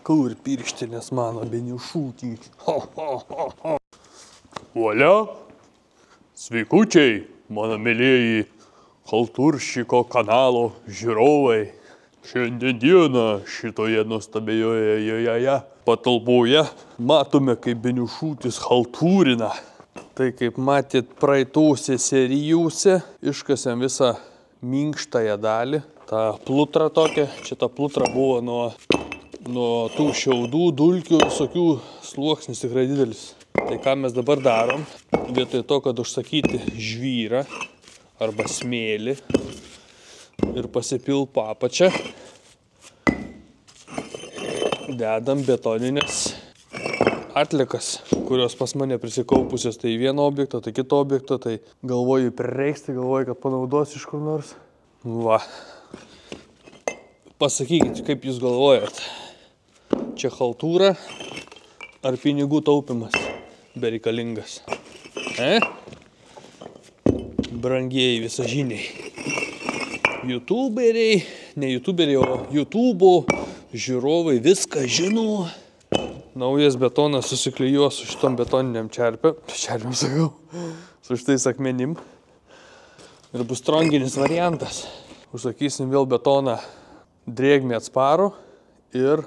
Kur pirštinės mano beniušūtį. Valia, sveikučiai, mano mėlėjai Chalturščiko kanalo žiūrovai. Šiandien dieną šitoje nuostabioje patalpoje matome, kaip beniušūtis chaltūrina. Tai kaip matėt praeitose serijose, iškasėm visą minkštąją dalį. Ta plutra tokia, čia ta plutra buvo nuo tų šiaudų, dulkių, visokių sluoksnis tikrai didelis. Tai ką mes dabar darom, vietoj to, kad užsakyti žvyrą arba smėlį ir pasipilti po apačią, dedam betoninės atlikas, kurios pas mane prisikaupusios tai vieno objekto, tai kito objekto, tai galvoju prireiks, tai galvoju, kad panaudos iš kur nors. Va. Pasakykit, kaip jūs galvojat, čia chaltūra ar pinigų taupimas bereikalingas? Brangieji visažiniai. YouTuberiai, ne YouTuberiai, o YouTube'o žiūrovai viską žino. Naujas betonas susiklijuos su šitom betoniniam čerpiam sakau, su šitais akmenim. Ir bus stronginis variantas. Užsakysim vėl betoną drėgmę atsparų ir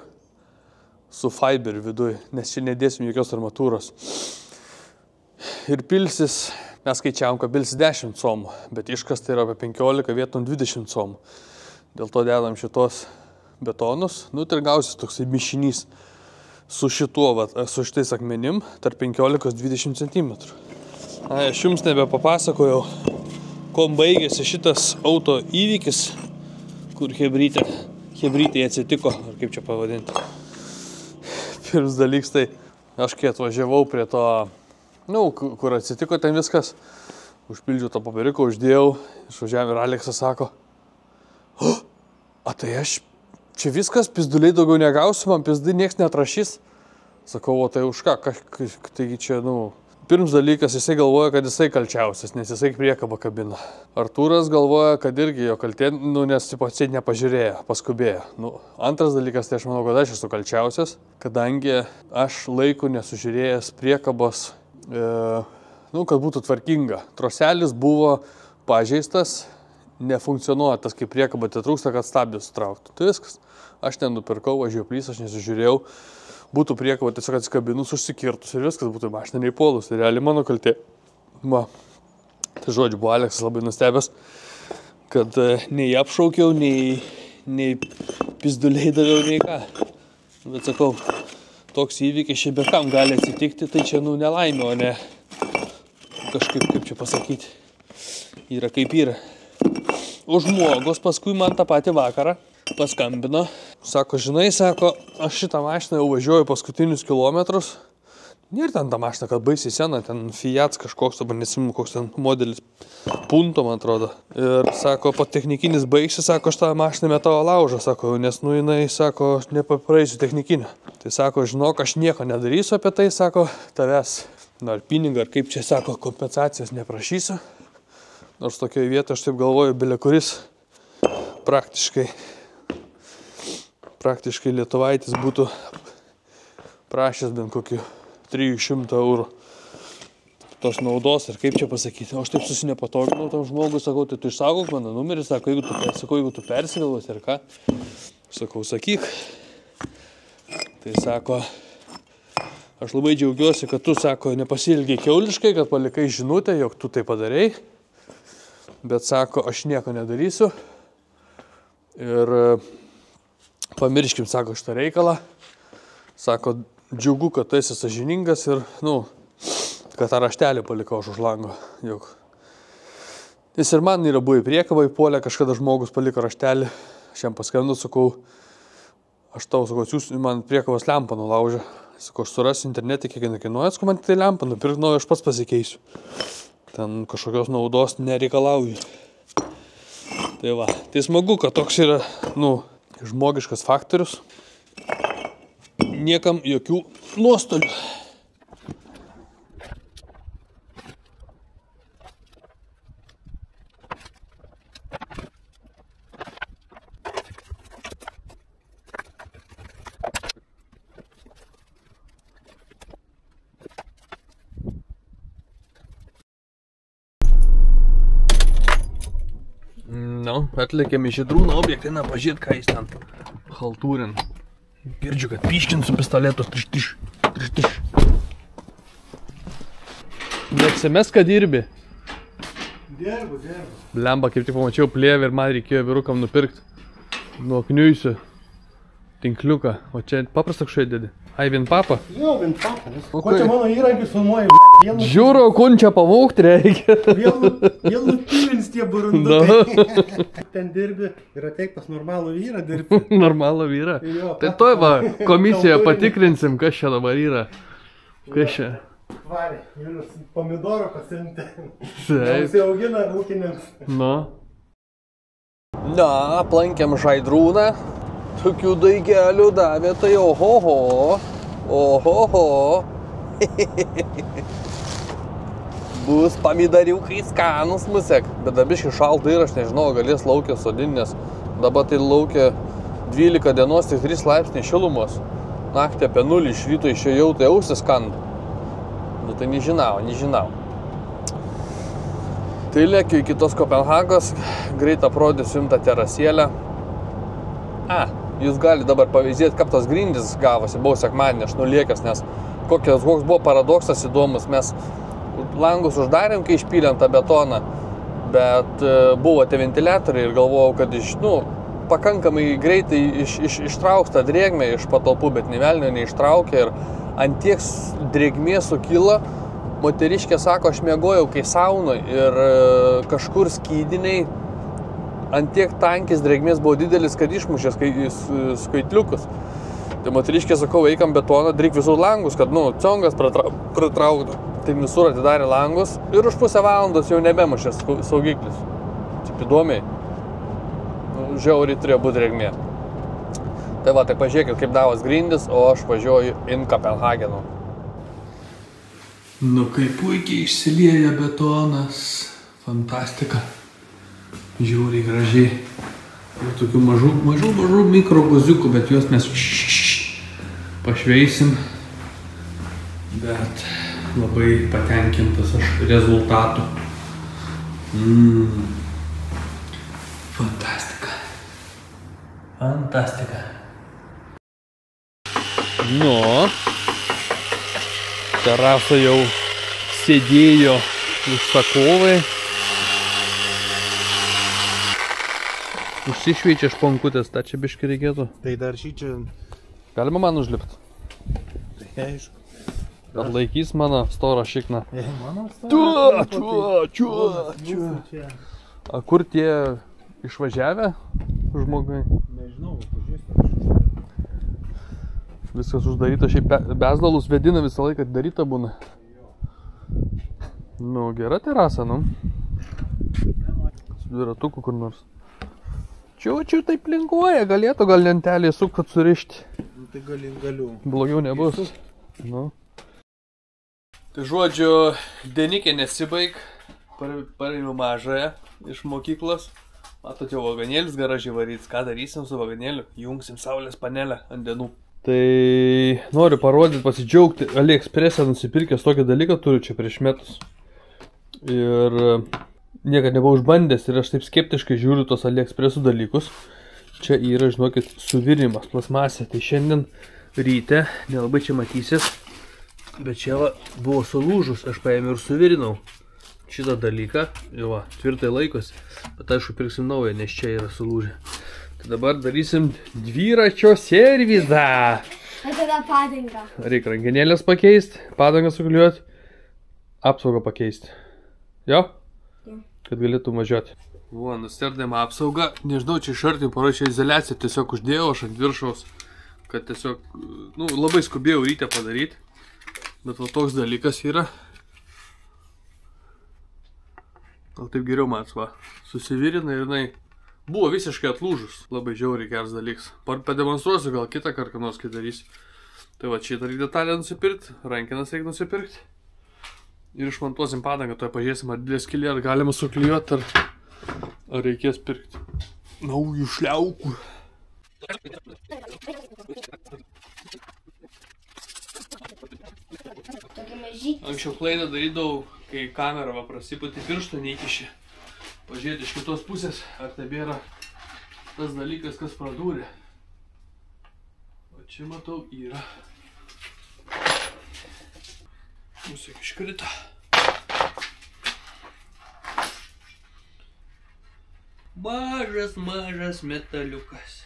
su fiber viduj, nes čia nedėsim jokios armatūros. Ir pilsis, mes skaičiavom, kad pilsis 10 somų, bet iškas tai yra apie 15 vietom 20 somų. Dėl to dedam šitos betonus, ir gausis toksai mišinys su šitais akmenim tarp 15-20 cm. Aš jums nebepapasakojau, kuom baigėsi šitas auto įvykis, kur hebrytė atsitiko, ar kaip čia pavadinti. Pirmas dalyks, tai aš kai atvažiavau prie to, kur atsitiko ten viskas, užpildžiau tą papiriuką, uždėjau, išvažiavau ir Aleksas sako, tai aš čia viskas, pizduliai daugiau negausiu, man pizdai nieks neatrašys. Sakau, o tai už ką? Taigi čia, pirmas dalykas, jisai galvoja, kad jisai kalčiausias, nes jisai priekabą kabina. Artūras galvoja, kad irgi jo kaltė, nes pats nepažiūrėjo, paskubėjo. Antras dalykas, tai aš manau, kad aš esu kalčiausias, kadangi aš laiku nesužiūrėjęs priekabos, kad būtų tvarkinga. Troselis buvo pažeistas, nefunkcionuoja tas, kaip priekaba, tai trūksta, kad stabdį sutrauktų. Tai viskas. Aš nenupirkau, važiuoju plys, aš nesužiūrėjau. Būtų priekaba tiesiog atsikabinus, užsikirtus ir viskas, būtų mašina neįpuolus. Tai realiai mano kaltė. Tai žodžiu, buvo Aleksas labai nustebęs, kad nei apšaukiau, nei pizduliai daviau, nei ką. Bet sakau, toks įvykis šiaip bet kam gali atsitikti, tai čia nelaimė, o ne kažkaip, kaip čia pasakyti, yra kaip yra. O žmogus paskui man tą patį vakarą paskambino, sako, žinai, aš šitą mašiną jau važiuoju paskutinius kilometrus. Nėra ten ta mašina, kad baisiai sena, ten Fiat kažkoks, dabar nesimenu, koks ten modelis, Punto, man atrodo. Ir sako, po technikinis baigsi, sako, aš tą mašiną metalo laužą, sako, nes jinai, sako, aš nepapraeisiu technikinę. Tai sako, žinok, aš nieko nedarysiu apie tai, sako, tavęs, ar pinigą, ar kaip čia, sako, kompensacijos neprašysiu. Nors tokioje vietoje, aš taip galvoju, bile kuris praktiškai lietuvaitis būtų prašęs bent kokį 300 eurų tos naudos, ir kaip čia pasakyti. O aš taip susinepatoginau tam žmogui, sakau, tai tu išsaugok mano numerį, jeigu tu persivėluosi ir ką. Sakau, sakyk. Tai sako, aš labai džiaugiuosi, kad tu, sako, nepasielgiai kiauliškai, kad palikai žinutę, jog tu tai padarei. Bet sako, aš nieko nedarysiu. Ir pamirškim, sako, šitą reikalą. Sako, džiugu, kad tu esi sąžiningas ir, kad tą raštelį palikau už lango. Juk. Jis ir man yra buvę priekabą įpuolę, kažkada žmogus paliko raštelį. Aš jam paskambinau, sakau, aš tau, sakau, jūs man priekabos lempą nulaužė. Sakau, aš surasiu internete, kiek nekainuoja, sakau, man tai lempą nupirkt, aš pats pasikeisiu. Ten kažkokios naudos nereikalauju. Tai va, tai smagu, kad toks yra, žmogiškas faktorius. Niekam jokių nuostolių. Nu, atlikėme iš Žydrūno objektiną, pažiūrėt, ką jis ten haltūrin. Girdžiu, kad piškin su pistoletu. Trištiš. Neapsimes, kad dirbi. Dirbu. Blemba, kaip tik pamačiau plėvę ir man reikėjo vyrukam nupirkti. Nuo kniuisių tinkliuką. O čia paprastą kažkai dėdi. Ai, vien papa? Jo, vien papa. Ko čia mano įrankis filmuoja? Žiūro, kunčią pavogti reikia. Vėl nutylins tie burundukai. Ten dirbi ir ateik pas normalų vyrą dirbi. Normalų vyrą? Jo. Tai toj va, komisijoje patikrinsim, kas čia dabar yra. Kas čia? Varė, ir pomidoro pasimti. Taip. Užsiaugina ūkiniams. Nu. Na, aplankėm Žaidrūną. Tokių daigelių davė, tai ohoho. Bus pomidariukai skanus musek. Bet dabiškai šalta ir aš nežinau, galės laukia sodinės. Dabar tai laukia 12 dienos, tik 3 laipsniai šilumos. Naktį apie 0 iš ryto išėjau, tai ausis skanda. Nu tai nežinau. Tai lėkiu iki tos Kopenhagos, greit aprodysiu jums tą terasėlę. Jūs galite dabar pavyzdėti, kaip tas grindis gavosi, buvau sekmadienį, aš nuliekęs, nes koks buvo paradoksas įdomus, mes langus uždarėm, kai išpylėm tą betoną, bet buvo tie ventiliatoriai ir galvojau, kad pakankamai greitai ištrauks tą drėgmę iš patalpų, bet nė velnio neištraukė ir ant tiek drėgmė sukilo. Moteriškė sako, aš miegojau kai saunoj ir kažkur skydiniai ant tiek tankis drėgmės buvo didelis, kad išmušė skaitliukus. Tai moteriškė sakau, eikam betoną, daryk visus langus, kad ciongas pratrauktų. Tai visur atidarė langus ir už pusę valandos jau nebemušė saugiklis. Taip įdomiai. Žiauriai turėjo būti drėgmė. Tai va, tai pažiūrėkit, kaip davos grindis, o aš važiuoju in Kopenhagenu. Nu, kaip puikiai išsilieja betonas. Fantastika. Žiauriai gražiai. Ir tokių mažų mikroguziukų, bet juos mes pašveisim. Bet labai patenkintas aš rezultatu. Fantastika. Nu, terasą jau sėdėjo užsakovai. Užsišveičia šponkutės, tą čia biškį reikėtų. Tai dar šį čia... Galima man užlipti? Tai aišku. Ar laikys mano storą šikną? Mano storą? Čiua. A kur tie išvažiavę žmogai? Nežinau, pažiūrėsiu. Viskas uždaryta, šiaip bezdalus vedina visą laiką atidaryta būna. Nu, gera terasa, nu. Su dviratuku kur nors. Čiu taip linguoja, galėtų gal lentelį suk, kad surišti. Tai galiu. Blogiau nebus. Nu. Tai žodžiu, dienikė nesibaig. Pareinu mažąją iš mokyklos. Matot, jau vagonėlis garažiai varyts. Ką darysim su vagonėliu? Jungsim saulės panelę ant dienų. Tai noriu parodyti, pasidžiaugti. AliExpress'e nusipirkęs tokį dalyką turiu čia prieš metus. Ir niekad nebuvau išbandęs ir aš taip skeptiškai žiūriu tos AliExpress'ų dalykus. Čia yra, žinokit, suvirimas, plasmasė. Tai šiandien ryte, nelabai čia matysis, bet čia va, buvo sulūžus, aš paėmiau ir suvirinau šitą dalyką. Jau va, tvirtai laikosi, bet aišku pirksim naują, nes čia yra sulūžę. Tai dabar darysim dviračio servizą. Ir tada padangą. Reikia rankenėlės pakeisti, padangą sukliuoti, apsaugą pakeisti. Jo? Kad galėtų važiuoti. Va, nusterdėm apsaugą. Nežinau, čia iš artim parašė izoliaciją, tiesiog uždėjau aš ant viršaus, kad tiesiog, labai skubėjau ryte padaryti. Bet va toks dalykas yra. Gal taip geriau mats, va. Susivirina ir jinai buvo visiškai atlūžus. Labai žiauriai geras dalykas. Pademonstruosiu gal kitą kartą nors kai darysiu. Tai va, čia reikia detalę nusipirkti, rankenas reikia nusipirkti. Ir išmontuosim padangą, tuoj pažiūrėsim, ar didelė skylė, ar galima suklijuoti, ar reikės pirkti naujų šliaukų. Anksčiau klaidą darydavau, kai kamera prasipūti pirštų neįkišė. pažiūrėti iš kitos pusės, ar tebėra tas dalykas, kas pradūrė. O čia matau yra. Mūsų iškrito. Mažas metaliukas.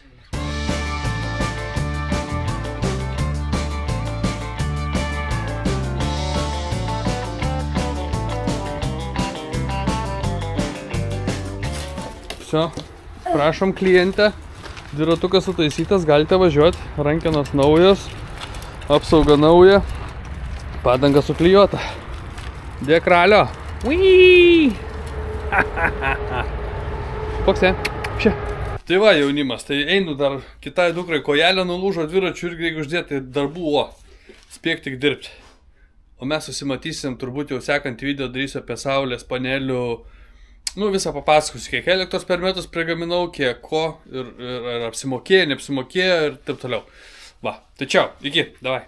Viso, prašom klientę, dviratukas sutaisytas, galite važiuoti, rankenos naujos, apsauga nauja, padanga suklijuota. Dėk ralio. Uiii! Poksė, čia. Tai va, jaunimas, tai einu dar kitai dukrai, kojelė nulūžo dviračių irgi reikia uždėti darbų, spėk tik dirbti. O mes susimatysim, turbūt jau sekantį video darysiu apie saulės panelių. Nu, visą papasakosiu, kiek elektros per metus prigaminau, kiek ko, ir apsimokėjo, neapsimokėjo ir taip toliau. Va, tai čiau, iki, davai.